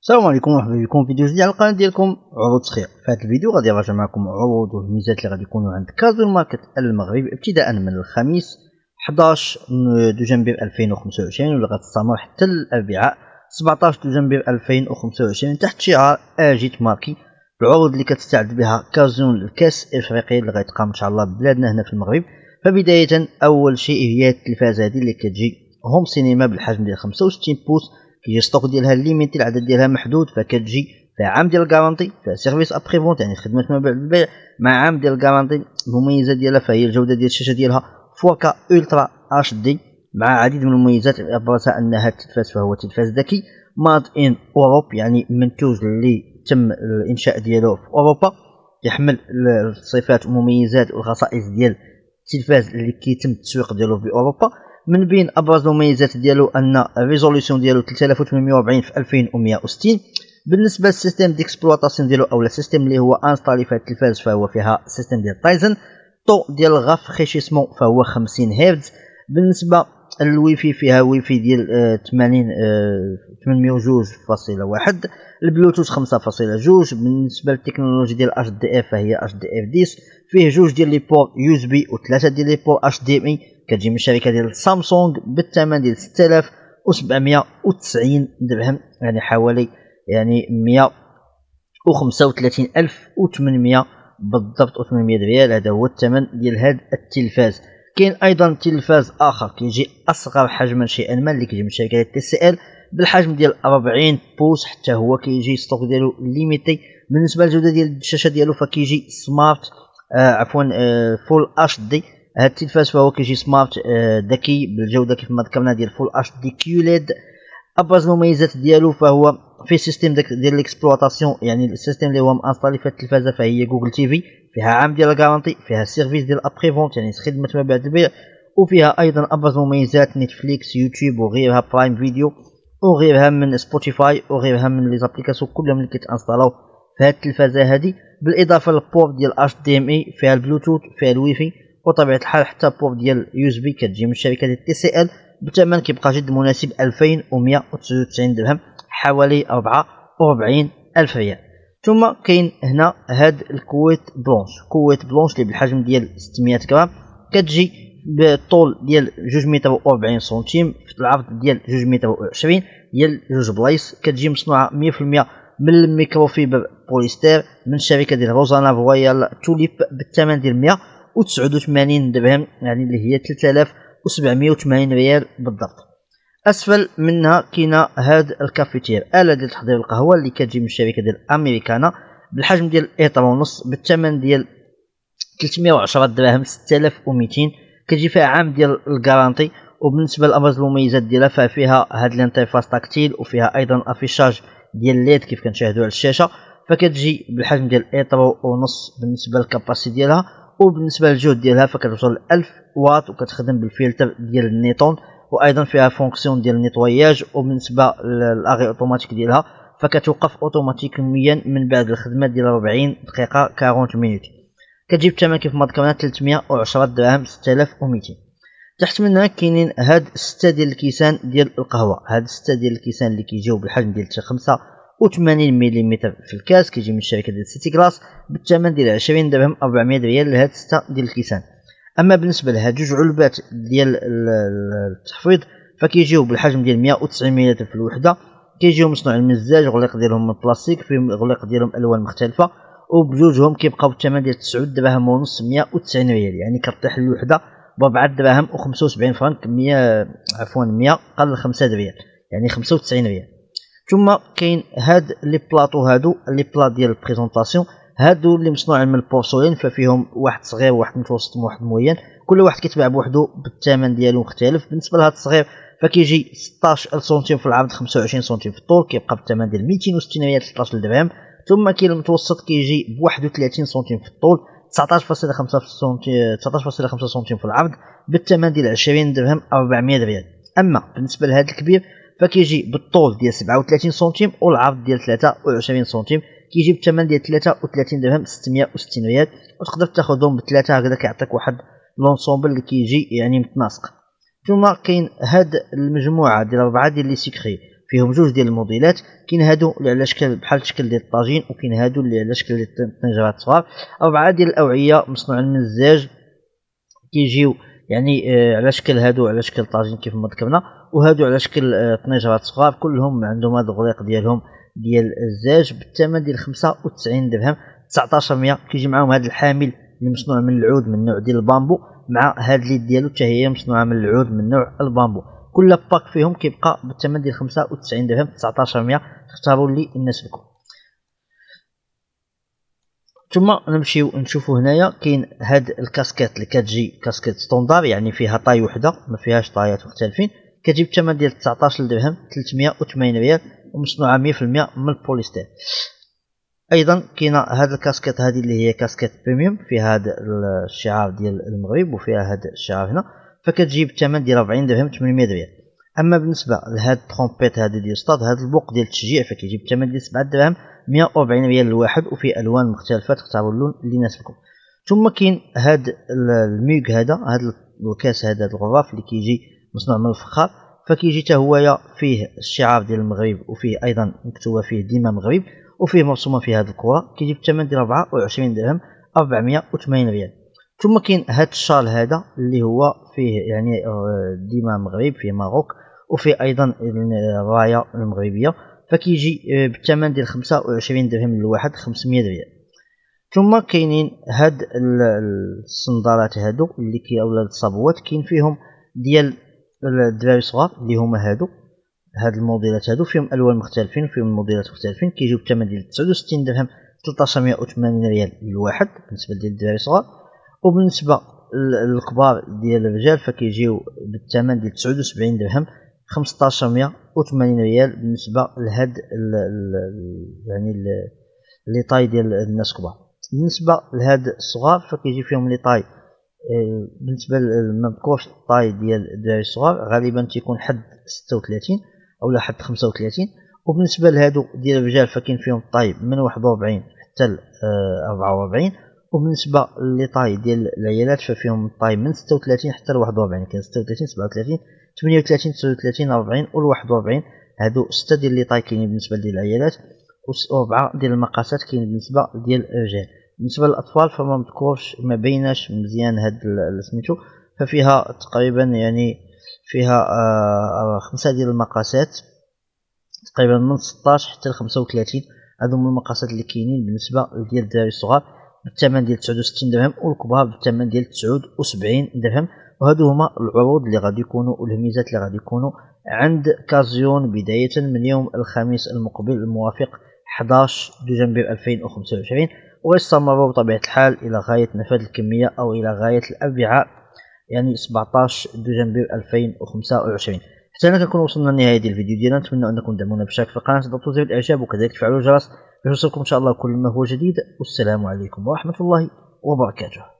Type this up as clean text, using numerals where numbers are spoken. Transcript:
السلام عليكم ورحمة بكم في فيديو جديد على القناة ديالكم عروض سخير. في هذا الفيديو غادي نراجع معكم عروض والميزات اللي غادي يكونوا عند كازون ماركت المغرب ابتداء من الخميس 11 دجنبر 2025 واللي غتستمر حتى الاربعاء 17 دجنبر 2025 تحت شعار اجيت ماركي. العروض اللي كتستعد بها كازون الكاس افريقيا اللي غيتقام ان شاء الله بلادنا هنا في المغرب. فبداية اول شيء هي التلفازة هذه اللي كتجي هوم سينما بالحجم ديال 65 بوس، كيجي ستوك ديالها ليميتي، العدد ديالها محدود، فكتجي فيها عام ديال الكارونتي، فيها سيرفيس ابري فونت يعني خدمه ما بعد البيع مع عام ديال الكارونتي. المميزات ديالها فهي الجوده ديال الشاشه ديالها 4K الترا اتش دي مع عديد من المميزات، ابرزها ان هذا التلفاز فهو تلفاز ذكي ماد ان اوروب، يعني منتوج اللي تم الانشاء ديالو في اوروبا، يحمل الصفات والمميزات والخصائص ديال التلفاز اللي كيتم التسويق ديالو في اوروبا. من بين ابرز المميزات ديالو ان الريزوليوشن ديالو 3840 في 2160. بالنسبه للسيستم ديكسبلوطاسيون ديالو او السيستم اللي هو انستالي في التلفاز فهو فيها سيستم ديال تايزن. طو ديال الغافريشيسمون فهو 50 هرتز. بالنسبه للويفي فيها ويفي ديال 802.1. البلوتوث 5.2. بالنسبه للتكنولوجيا ديال اتش دي اف فهي اتش دي اف 10. فيه جوج ديال لي بور يو اس بي وثلاثه ديال لي بور اتش دي ام اي، كتجي من الشركه ديال سامسونج بالثمن ديال 6790 درهم، يعني حوالي 135800 بالضبط، 800 ريال. هذا هو الثمن ديال هذا التلفاز. كاين ايضا تلفاز اخر كيجي اصغر حجما شيئا ما اللي كيجي من شركه تي سي ال بالحجم ديال 40 بوس، حتى هو كيجي ستوك ديالو ليميتي. بالنسبه للجوده ديال الشاشه ديالو فكيجي سمارت فول اتش دي. هذا التلفاز فهو كيجي سمارت ذكي بالجوده كيف ما ذكرنا ديال فول اتش دي كيوليد. ابرز المميزات ديالو فهو في سيستم ديال الاكسبلوطاسيون، يعني السيستم اللي هو مانستالي في التلفازه فهي جوجل تي في، فيها عام ديال الكارونتي، فيها سيرفيس ديال ابري فونت يعني خدمه ما بعد البيع، وفيها ايضا ابرز مميزات نتفليكس يوتيوب وغيرها، برايم فيديو وغيرها من سبوتيفاي وغيرها من لي زابليكاسيون كلهم اللي كيتانستالاو في هذه التلفازه هذه. بالاضافه للبورت ديال اتش دي ام اي، فيها البلوتوث، فيها الويفي، وطبيعه الحال حتى بورت ديال يو اس بي كتجي من الشركه ديال تي سي ال بثمن كيبقى جد مناسب 2199 درهم، حوالي 44000 ريال. ثم كاين هنا هاد الكويت بلونش اللي بالحجم ديال 600 غرام، كتجي بالطول ديال 2 متر و40 سنتيم في العرض ديال 2 متر و20 ديال جوج بلايص، كتجي مصنوعه 100% من الميكروفيبر بوليستير من الشركه ديال روزانا رويال توليب بالثمن ديال 189 درهم، يعني اللي هي 3780 ريال بالضبط. اسفل منها كاينه هاد الكافيتير، اله ديال تحضير القهوه اللي كتجي من الشركه ديال امريكانا بالحجم ديال ايطر ونص بالثمن ديال 310 دراهم 6200، كتجي فيها عام ديال الكارانتي. وبالنسبه لابرز المميزات ديالها ففيها هاد الانترفاس تاكتيل، وفيها ايضا افيشاج ديال ليد كيف كنشاهدوا على الشاشه، فكتجي بالحجم ديال ايطر ونص بالنسبه للكاباسيتي ديالها. وبالنسبه للجهد ديالها فكتوصل 1000 واط وكتخدم بالفلتر ديال النيتون، وايضا فيها فونكسيون ديال النيتواياج. وبالنسبه للاغي اوتوماتيك ديالها فكتوقف اوتوماتيكيا من بعد الخدمه ديال 40 دقيقه 40 مينوت. كتجيب الثمن كيف ما ذكرنا 310 درهم 6200. تحت منها كاينين هاد 6 ديال الكيسان ديال القهوه. هاد 6 ديال الكيسان اللي كيجيو بالحجم ديال 85 ملم في الكاس، كيجي من الشركه ديال سيتي كلاس بالثمن ديال 20 درهم 400 ريال لهاد 6 ديال الكيسان. اما بالنسبه لهاد جوج علبات ديال التحفيظ فكيجيو بالحجم ديال 190 ملل في الوحده، كيجيو مصنوعين من الزاج، غليق ديالهم من البلاستيك، فيهم غليق ديالهم الوان مختلفه، وبجوجهم كيبقاو بالثمن ديال 9 دراهم ونص 190 ريال، يعني كطيح الوحده ب 4 دراهم و75 فرنك 100 قل 5 ريال، يعني 95 ريال. ثم كاين هاد لي بلاطو، هادو لي بلا ديال البريزونطاسيون، هادو اللي مصنوعين من البورسولين، ففيهم واحد صغير وواحد متوسط وواحد موين، كل واحد كيتباع بوحدو بالثمن ديالو مختلف. بالنسبه لهاد الصغير فكيجي 16 سنتيم في العرض 25 سنتيم في الطول، كيبقى بالثمن ديال 260 ريال 13 درهم. ثم كاين المتوسط كيجي ب 31 سنتيم في الطول 19.5 سنتيم في العرض بالثمن ديال 20 درهم 400 ريال. اما بالنسبه لهذا الكبير فكيجي بالطول ديال 37 سنتيم والعرض ديال 23 سنتيم، كيجي بالثمن ديال 33 درهم 660 ريال، وتقدر تاخذهم بثلاثه هكذا كيعطيك واحد لونسومبل اللي كيجي يعني متناسق. ثم كاين هاد المجموعه ديال 4 ديال لي سيكري، فيهم جوج ديال الموديلات. كاين هادو اللي على شكل بحال الشكل ديال الطاجين، وكاين هادو اللي على شكل ديال الطنجرات صغار. 4 ديال الاوعيه مصنوعين من الزاج كيجيو يعني على شكل هادو على شكل طاجين كيف ما ذكرنا، وهادو على شكل طنجرات صغار. كلهم عندهم هذا الغليق ديالهم ديال الزاج بالثمن ديال 95 درهم 1900. كيجي معاهم هذا الحامل اللي مصنوع من العود من النوع ديال البامبو، مع هاد اليد ديالو حتى هي مصنوعه من العود من نوع البامبو. كل باك فيهم كيبقى بالثمن ديال 95 درهم 1900. تختاروا اللي يناسبكم. ثم نمشيو نشوفو هنايا كاين هاد الكاسكيت اللي كتجي كاسكيت ستوندار، يعني فيها طاي وحده ما فيهاش طايات مختلفين. كتجي بالثمن ديال 19 درهم 308 ريال ومصنوعه 100% من البوليستير. ايضا كاينه هاد الكاسكيت هذه اللي هي كاسكيت بريميوم فيها هذا الشعار ديال المغرب وفيها هذا الشعار هنا، فكتجي بالثمن ديال 40 درهم 800 ريال. اما بالنسبه لهاد الترومبيت هذا ديال ستاد هذا البوق ديال التشجيع فكيجي بالثمن ديال 7 درهم 140 ريال الواحد، وفي الوان مختلفه تختاروا اللون اللي يناسبكم. ثم كاين هاد الميغ هذا الكاس هذا الغراف اللي كيجي مصنوع من الفخار، فكيجي حتى هويا فيه الشعار ديال المغرب وفيه ايضا مكتوبه فيه ديما مغرب وفيه مرسومه فيه هذه الكره. كيجي بالثمن ديال 24 درهم 480 ريال. ثم كاين هذا الشال هذا اللي هو فيه يعني ديما مغرب فيه ماروك وفيه ايضا الرايه المغربيه، فكيجي بالثمن ديال 25 درهم للواحد 500 ريال. ثم كاينين هاد الصندالات هادو اللي اولا الصابوات كاين فيهم ديال الدراري الصغار اللي هما هاد الموديلات هادو فيهم الوان مختلفين وفيهم موديلات مختلفين. كيجيو بالثمن ديال 69 درهم 1380 ريال للواحد بالنسبه ديال الدراري الصغار. وبالنسبه للكبار ديال الرجال فكيجيو بالثمن ديال 79 درهم 1580 ريال بالنسبه لهاد يعني لي طاي ديال الناس كبار. بالنسبه لهاد الصغار فكيجي فيهم لي طاي بالنسبه للمذكورش الطاي ديال الدراري الصغار غالبا تيكون حد 36 اولا حد 35. وبالنسبه لهادو ديال الرجال فكاين فيهم الطاي من 41 حتى ل 44. وبالنسبه لي طاي ديال العيالات ففيهم الطاي من 36 حتى ل 41. كاين 36 37 38 39 40 و 41. هادو 6 ديال لي طاي كاينين بالنسبه ديال العيالات، و4 ديال المقاسات كاين بالنسبه ديال الرجال. بالنسبه للاطفال فما مذكورش ما بيناش مزيان هاد سميتو، ففيها تقريبا يعني فيها 5 ديال المقاسات تقريبا من 16 حتى ل 35. هادو هما المقاسات اللي كاينين بالنسبه ديال الدراري الصغار بالثمن ديال 69 درهم والكبار بالثمن ديال 79 درهم. وهادو هما العروض اللي غادي يكونوا والهميزات اللي غادي يكونوا عند كازيون بدايه من يوم الخميس المقبل الموافق 11 دجنبر 2025، ويستمروا بطبيعه الحال الى غايه نفاذ الكميه او الى غايه الاربعاء يعني 17 دجنبر 2025. حتى هنا كنكون وصلنا لنهايه ديال الفيديو ديالنا. نتمنى انكم تدعمونا بالاشتراك في القناه وتضغطوا زر الاعجاب وكذلك تفعلوا الجرس باش يوصلكم ان شاء الله كل ما هو جديد. والسلام عليكم ورحمه الله وبركاته.